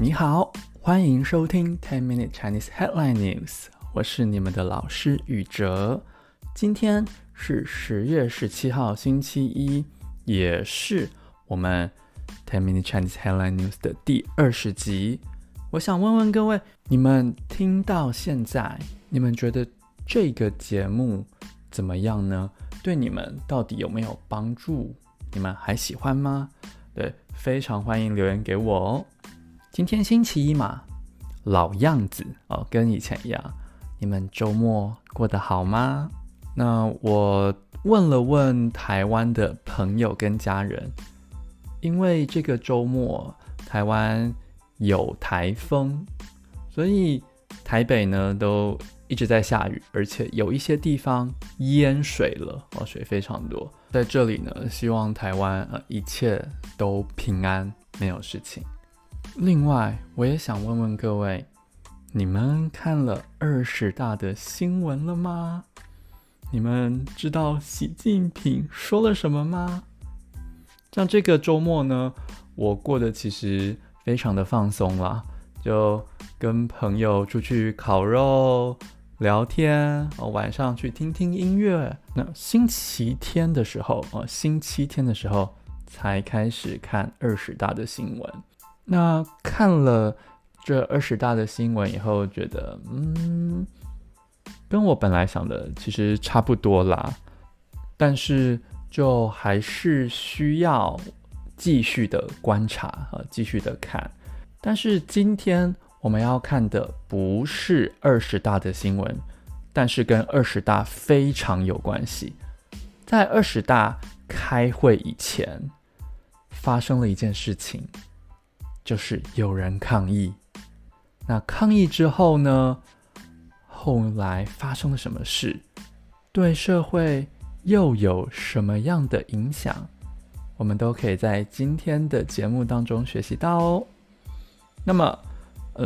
你好，欢迎收听 10 Minute Chinese Headline News， 我是你们的老师宇哲。今天是10月17号星期一，也是我们10 Minute Chinese Headline News 的第20集。我想问问各位，你们听到现在，你们觉得这个节目怎么样呢？对你们到底有没有帮助？你们还喜欢吗？对，非常欢迎留言给我哦。今天星期一嘛，老样子哦，跟以前一样。你们周末过得好吗？那我问了问台湾的朋友跟家人，因为这个周末台湾有台风，所以台北呢都一直在下雨，而且有一些地方淹水了哦，水非常多。在这里呢，希望台湾一切都平安，没有事情。另外，我也想问问各位，你们看了20大的新闻了吗？你们知道习近平说了什么吗？像这个周末呢，我过得其实非常的放松啦，就跟朋友出去烤肉、聊天，晚上去听听音乐。那星期天的时候才开始看20大的新闻。那看了这20大的新闻以后，觉得跟我本来想的其实差不多啦，但是就还是需要继续的观察，继续的看。但是今天我们要看的不是20大的新闻，但是跟20大非常有关系。在20大开会以前，发生了一件事情，就是有人抗议。那抗议之后呢，后来发生了什么事？对社会又有什么样的影响？我们都可以在今天的节目当中学习到哦。那么，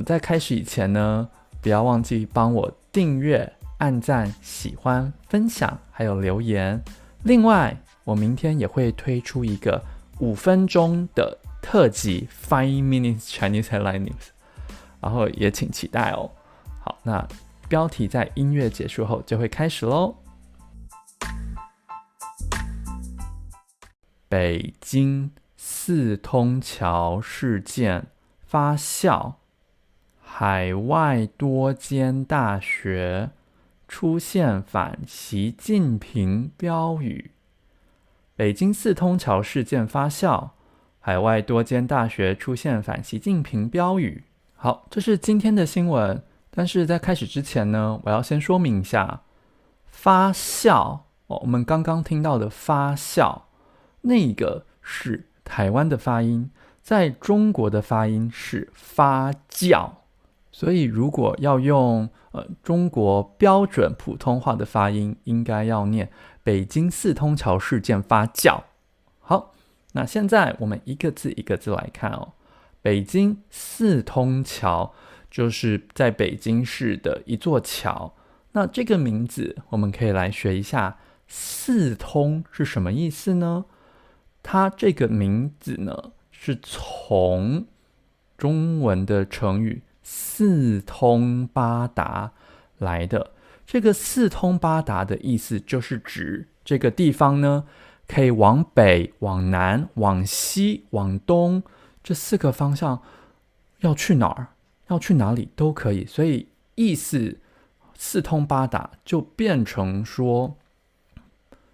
在开始以前呢，不要忘记帮我订阅、按赞、喜欢、分享，还有留言。另外，我明天也会推出一个5分钟的特辑 5 Minutes Chinese Headline News， 然后也请期待哦。好，那标题在音乐结束后就会开始咯。北京四通桥事件发酵，海外多间大学出现反习近平标语。北京四通桥事件发酵，海外多间大学出现反习近平标语。好，这是今天的新闻。但是在开始之前呢，我要先说明一下，发酵我们刚刚听到的发酵，那个是台湾的发音，在中国的发音是发酵。所以如果要用中国标准普通话的发音，应该要念北京四通桥事件发酵。好，那现在我们一个字一个字来看哦。北京四通桥就是在北京市的一座桥。那这个名字我们可以来学一下，四通是什么意思呢？它这个名字呢，是从中文的成语四通八达来的。这个四通八达的意思就是指这个地方呢，可以往北、往南、往西、往东这4个方向要去哪儿，要去哪里都可以。所以意思四通八达就变成说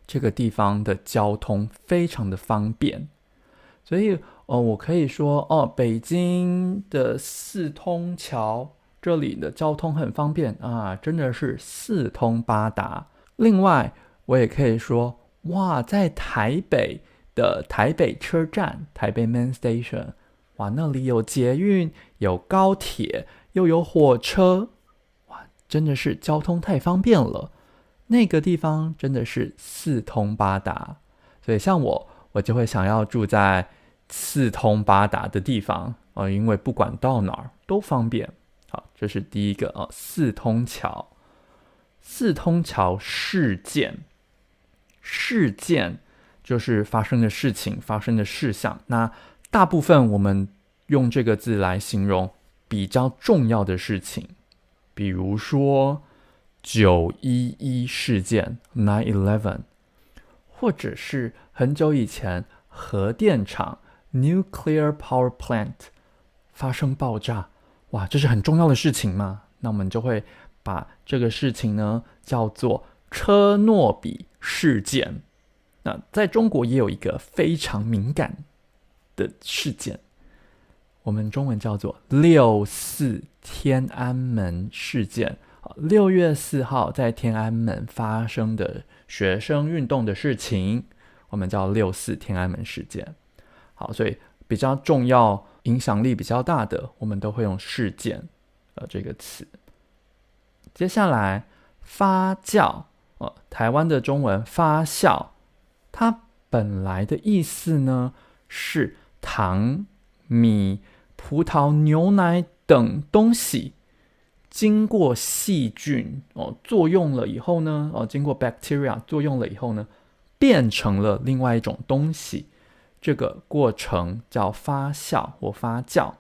这个地方的交通非常的方便。所以我可以说北京的四通桥这里的交通很方便啊，真的是四通八达。另外我也可以说，哇，在台北的台北车站，台北 Main Station， 哇，那里有捷运，有高铁，又有火车，哇，真的是交通太方便了。那个地方真的是四通八达。所以像我就会想要住在四通八达的地方，因为不管到哪儿都方便。好，这是第一个四通桥。四通桥事件，事件就是发生的事情、发生的事项。那大部分我们用这个字来形容比较重要的事情，比如说911事件 9/11， 或者是很久以前核电厂 nuclear power plant 发生爆炸，哇，这是很重要的事情嘛，那我们就会把这个事情呢叫做车诺比事件。那在中国也有一个非常敏感的事件，我们中文叫做6·4天安门事件。6月4号在天安门发生的学生运动的事情，我们叫6·4天安门事件。好，所以比较重要、影响力比较大的，我们都会用事件这个词。接下来发酵，台湾的中文发酵，它本来的意思呢是糖、米、葡萄、牛奶等东西经过细菌作用了以后呢，经过 bacteria 作用了以后呢，变成了另外一种东西，这个过程叫发酵或发酵。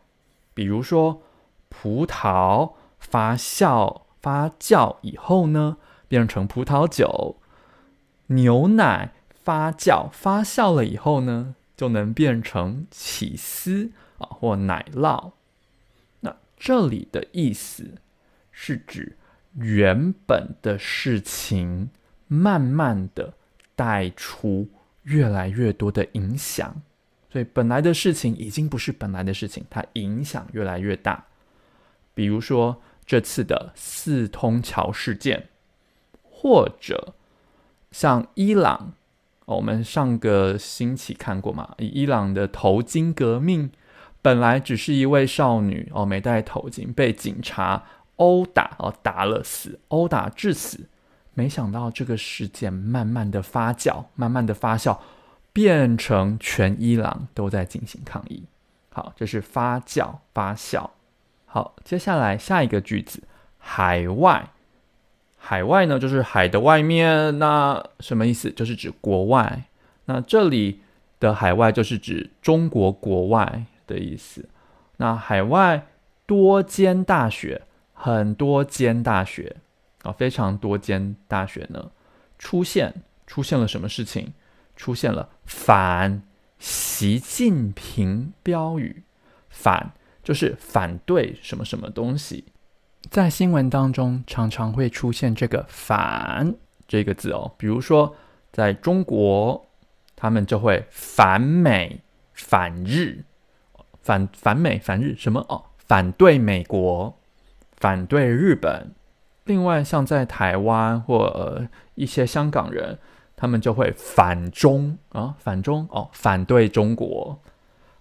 比如说葡萄发酵以后呢，变成葡萄酒；牛奶发酵了以后呢，就能变成起司或奶酪。那这里的意思是指原本的事情慢慢的带出越来越多的影响，所以本来的事情已经不是本来的事情，它影响越来越大。比如说这次的四通桥事件，或者像伊朗，我们上个星期看过嘛，伊朗的头巾革命，本来只是一位少女没戴头巾，被警察殴打打了死，殴打致死。没想到这个事件慢慢的发酵，变成全伊朗都在进行抗议。好，这是发酵发酵。好，接下来下一个句子，海外。海外呢就是海的外面，那什么意思？就是指国外。那这里的海外就是指中国国外的意思。那海外多间大学，很多间大学非常多间大学呢出现了什么事情？出现了反习近平标语。反就是反对什么什么东西，在新闻当中常常会出现这个反这个字比如说在中国他们就会反美反日，反美反日什么反对美国，反对日本。另外像在台湾或一些香港人，他们就会反中反对中国。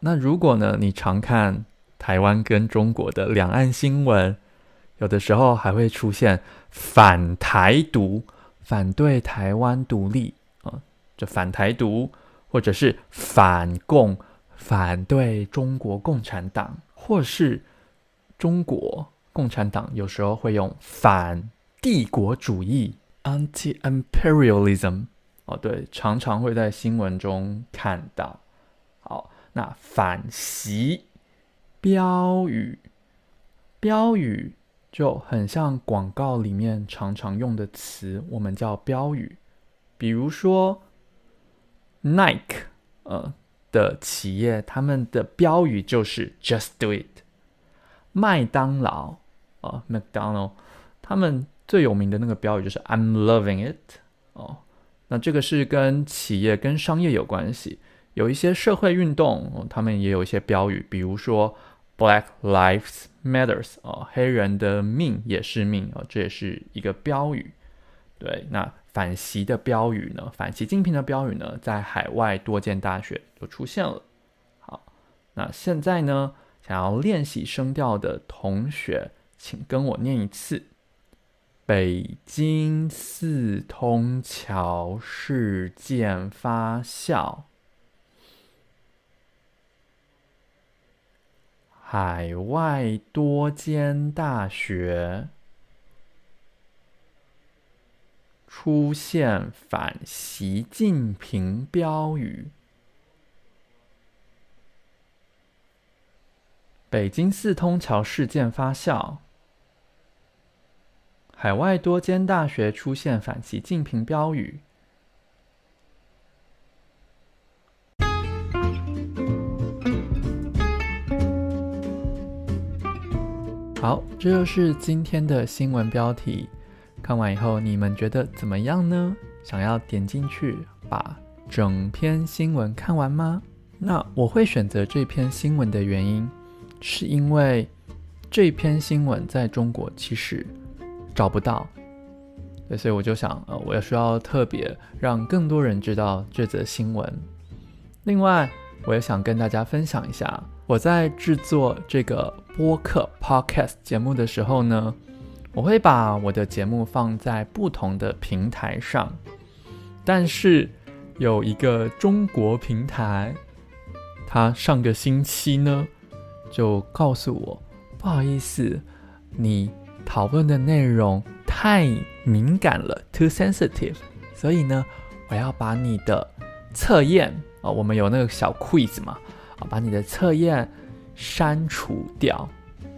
那如果呢你常看台湾跟中国的两岸新闻，有的时候还会出现反台独，反对台湾独立就反台独，或者是反共，反对中国共产党，或是中国共产党有时候会用反帝国主义 anti-imperialism 对，常常会在新闻中看到。好，那反习标语就很像广告里面常常用的词，我们叫标语。比如说 Nike 的企业，他们的标语就是 Just Do It。 麦当劳McDonald 他们最有名的那个标语就是 I'm loving it 那这个是跟企业跟商业有关系。有一些社会运动他们也有一些标语，比如说 Black Lives Matters 黑人的命也是命这也是一个标语。对，那反习的标语呢，反习近平的标语呢，在海外多间大学就出现了。好，那现在呢，想要练习声调的同学，请跟我念一次：北京四通桥事件发酵，海外多间大学出现反习近平标语。北京四通桥事件发酵，海外多间大学出现反习近平标语。好，这就是今天的新闻标题。看完以后，你们觉得怎么样呢？想要点进去把整篇新闻看完吗？那我会选择这篇新闻的原因，是因为这篇新闻在中国其实找不到，所以我就想，我也需要特别让更多人知道这则新闻。另外，我也想跟大家分享一下，我在制作这个播客 podcast 节目的时候呢，我会把我的节目放在不同的平台上，但是有一个中国平台，他上个星期呢就告诉我，不好意思，你讨论的内容太敏感了 too sensitive， 所以呢我要把你的测验，我们有那个小 quiz 嘛，把你的测验删除掉。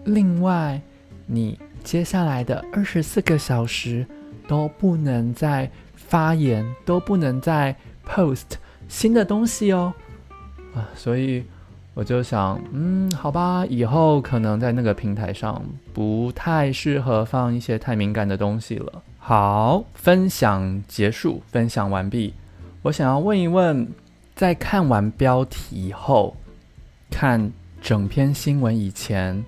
另外，你接下来的24个小时都不能再发言，都不能再 post 新的东西哦。所以我就想，好吧，以后可能在那个平台上不太适合放一些太敏感的东西了。好，分享结束，分享完毕。我想要问一问，在看完标题后，看整篇新闻以前，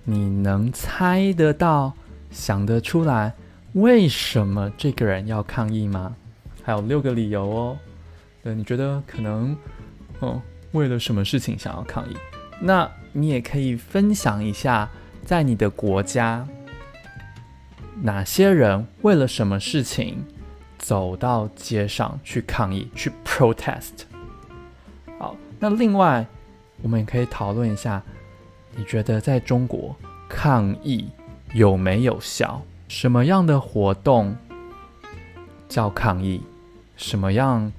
你能猜得到、想得出来为什么这个人要抗议吗？还有6个理由哦。对，你觉得可能为了什么事情想要抗议？那你也可以分享一下，在你的国家，哪些人为了什么事情走到街上去抗议，去 protest。 好，那另外我们也可以讨论一下，你觉得在中国抗议有没有效？什么样的活动叫抗议？什么样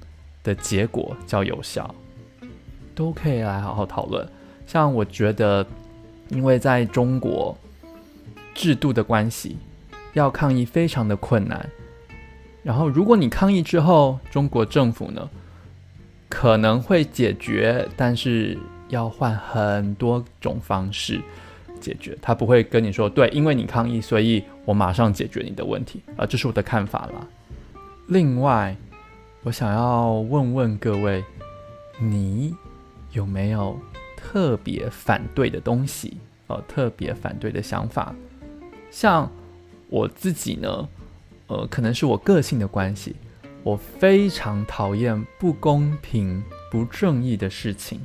的结果叫有效？都可以来好好讨论。像我觉得，因为在中国制度的关系，要抗议非常的困难。然后如果你抗议之后，中国政府呢可能会解决，但是要换很多种方式解决，他不会跟你说，对，因为你抗议，所以我马上解决你的问题。这是我的看法啦。另外，我想要问问各位，你有没有特别反对的东西？特别反对的想法？像我自己呢，可能是我个性的关系，我非常讨厌不公平、不正义的事情。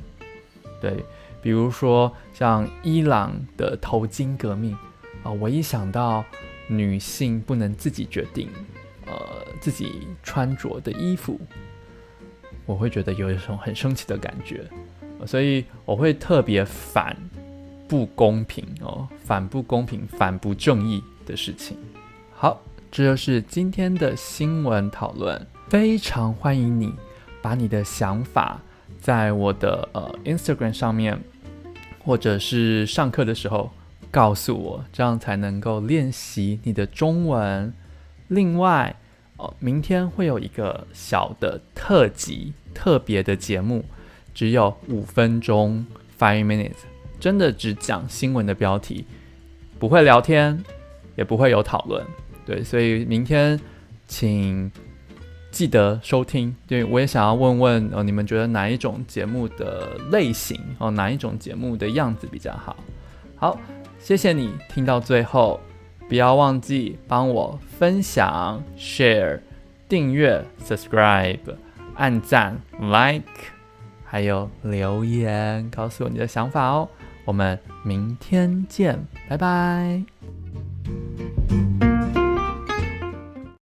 对，比如说像伊朗的头巾革命，我一想到女性不能自己决定自己穿着的衣服，我会觉得有一种很生气的感觉，所以我会特别反不公平反不公平、反不正义的事情。好，这就是今天的新闻讨论。非常欢迎你把你的想法在我的Instagram 上面，或者是上课的时候告诉我，这样才能够练习你的中文。另外明天会有一个小的特辑，特别的节目，只有5分钟 5 minutes， 真的只讲新闻的标题，不会聊天，也不会有讨论。对，所以明天请记得收听。对，我也想要问问你们觉得哪一种节目的类型哪一种节目的样子比较好？好，谢谢你听到最后，不要忘记帮我分享、share、订阅、subscribe、按赞、like， 还有留言告诉我你的想法哦。我们明天见，拜拜。